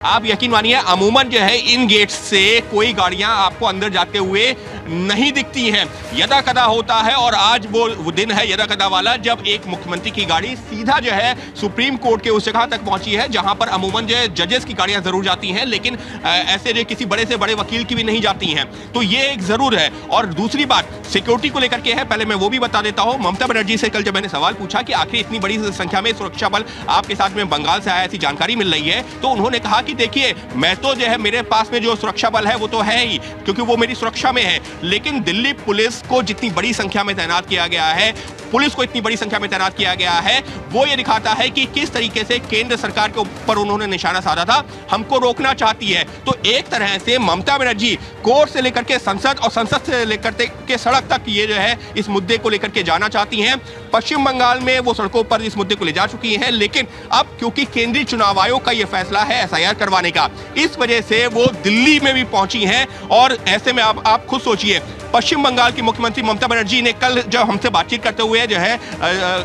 आप यकीन मानिए अमूमन जो है इन गेट्स से कोई गाड़ियां आपको अंदर जाते हुए नहीं दिखती हैं। यदा कदा होता है और आज वो दिन है यदा कदा वाला जब एक मुख्यमंत्री की गाड़ी सीधा जो है सुप्रीम कोर्ट के उस जगह तक पहुंची है जहां पर अमूमन जो है जजेस की गाड़ियां जरूर जाती हैं, लेकिन ऐसे जो किसी बड़े से बड़े वकील की भी नहीं जाती हैं। तो ये एक जरूर है। और दूसरी बात सिक्योरिटी को लेकर के है, पहले मैं वो भी बता देता हूं। ममता बनर्जी से कल जब मैंने सवाल पूछा कि आखिर इतनी बड़ी संख्या में सुरक्षा बल आपके साथ में बंगाल से आया, ऐसी जानकारी मिल रही है, तो उन्होंने कहा कि देखिए मैं तो जो है मेरे पास में जो सुरक्षा बल है वो तो है ही, क्योंकि वो मेरी सुरक्षा में है, लेकिन दिल्ली पुलिस को जितनी बड़ी संख्या में तैनात किया गया है, पुलिस को इतनी बड़ी संख्या में तैनात किया गया है, वो ये दिखाता है कि किस तरीके से केंद्र सरकार के ऊपर उन्होंने निशाना साधा था, हमको रोकना चाहती है। तो एक तरह से ममता बनर्जी कोर्ट से लेकर के संसद और संसद से लेकर के सड़क तक ये जो है इस मुद्दे को लेकर के जाना चाहती हैं। पश्चिम बंगाल में वो सड़कों पर इस मुद्दे को ले जा चुकी हैं, लेकिन अब क्योंकि केंद्रीय चुनाव आयोग का ये फैसला है एसआईआर करवाने का, इस वजह से वो दिल्ली में भी पहुंची हैं। और ऐसे में आप खुद सोचिए, पश्चिम बंगाल की मुख्यमंत्री ममता बनर्जी ने कल जब हमसे बातचीत करते हुए जो है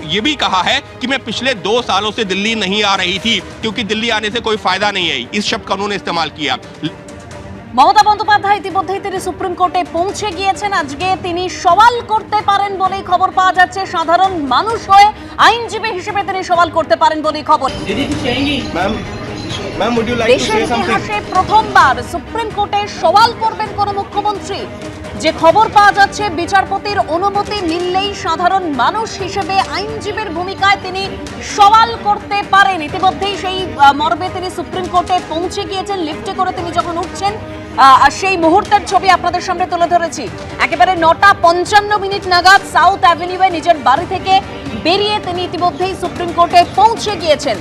ये भी कहा है कि मैं पिछले 2 सालों से दिल्ली नहीं आ रही थी क्योंकि दिल्ली आने से कोई फायदा नहीं है। इस शब्द का उन्होंने इस्तेमाल किया। মমতা বন্দ্যোপাধ্যায় ইতিমধ্যেই তিনি সুপ্রিম কোর্টে পৌঁছে গিয়েছেন। আজকে তিনি সওয়াল করতে পারেন বলেই খবর পাওয়া যাচ্ছে। সাধারণ মানুষ হয়ে আইনজীবী হিসেবে তিনি সওয়াল করতে পারেন বলেই খবর। দেশের ইতিহাসে প্রথমবার সুপ্রিম কোর্টে সওয়াল করবেন কোন মুখ্যমন্ত্রী। যে খবর পাওয়া যাচ্ছে বিচারপতির অনুমতি মিললেই সাধারণ মানুষ হিসেবে আইনজীবীর ভূমিকায় তিনি সওয়াল করতে পারেন। ইতিমধ্যেই সেই মর্মে তিনি সুপ্রিম কোর্টে পৌঁছে গিয়েছেন। লিফটে করে তিনি যখন উঠছেন সেই মুহূর্তের ছবি আপনাদের সামনে তুলে ধরেছি। একেবারে 9:55 নাগাদ সাউথ অ্যাভিনিউয়ে নিজের বাড়ি থেকে বেরিয়ে তিনি ইতিমধ্যেই সুপ্রিম কোর্টে পৌঁছে গিয়েছেন।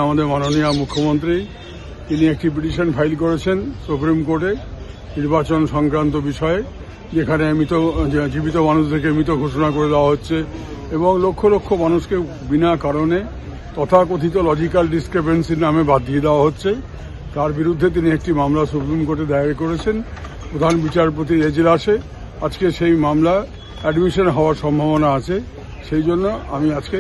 আমাদের মাননীয় মুখ্যমন্ত্রী তিনি একটি পিটিশন ফাইল করেছেন সুপ্রিম কোর্টে নির্বাচন সংক্রান্ত বিষয়ে, যেখানে জীবিত মানুষদেরকে মৃত ঘোষণা করে দেওয়া হচ্ছে এবং লক্ষ লক্ষ মানুষকে বিনা কারণে তথাকথিত লজিক্যাল ডিসক্রিপেন্সির নামে বাদ দিয়ে দেওয়া হচ্ছে। তার বিরুদ্ধে তিনি একটি মামলা সুপ্রিম কোর্টে দায়ের করেছেন প্রধান বিচারপতির এজলাসে। আজকে সেই মামলা অ্যাডমিশন হওয়ার সম্ভাবনা আছে, সেই জন্য আমি আজকে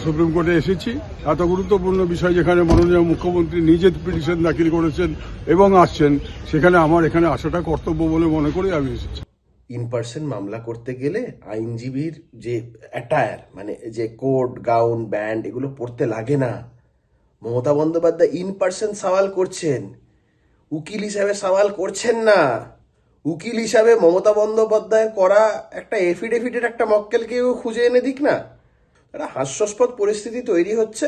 সুপ্রিম কোর্টে এসেছি। এত গুরুত্বপূর্ণ বিষয় যেখানে মাননীয় মুখ্যমন্ত্রী নিজে পিটিশন দাখিল করেছেন এবং আসছেন, সেখানে আমার এখানে আসাটা কর্তব্য বলে মনে করে আমি এসেছি। ইন পার্সন মামলা করতে গেলে আইনজীবীর যে অ্যাটায়ার, মানে যে কোট গাউন ব্যান্ড এগুলো পড়তে লাগে না। মমতা বন্দ্যোপাধ্যায় ইন পার্সন সওয়াল করছেন, উকিল হিসাবে সওয়াল করছেন না। উকিল হিসাবে মমতা বন্দ্যোপাধ্যায়ের করা একটা এফিডেভিটের একটা মক্কেলকেও খুঁজে এনে দিক না। একটা হাস্যাস্পদ পরিস্থিতি তৈরি হচ্ছে।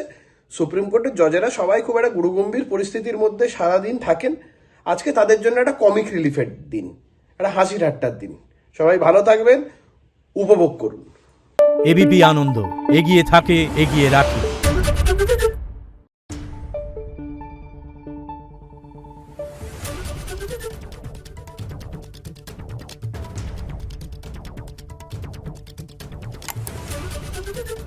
সুপ্রিম কোর্টের জজেরা সবাই খুব একটা গুরুগম্ভীর পরিস্থিতির মধ্যে সারাদিন থাকেন। আজকে তাদের জন্য একটা কমিক রিলিফের দিন, একটা হাসি ঠাট্টার দিন। সবাই ভালো থাকবেন, উপভোগ করুন। এবিপি আনন্দ, এগিয়ে থাকে, এগিয়ে রাখে। Thank you.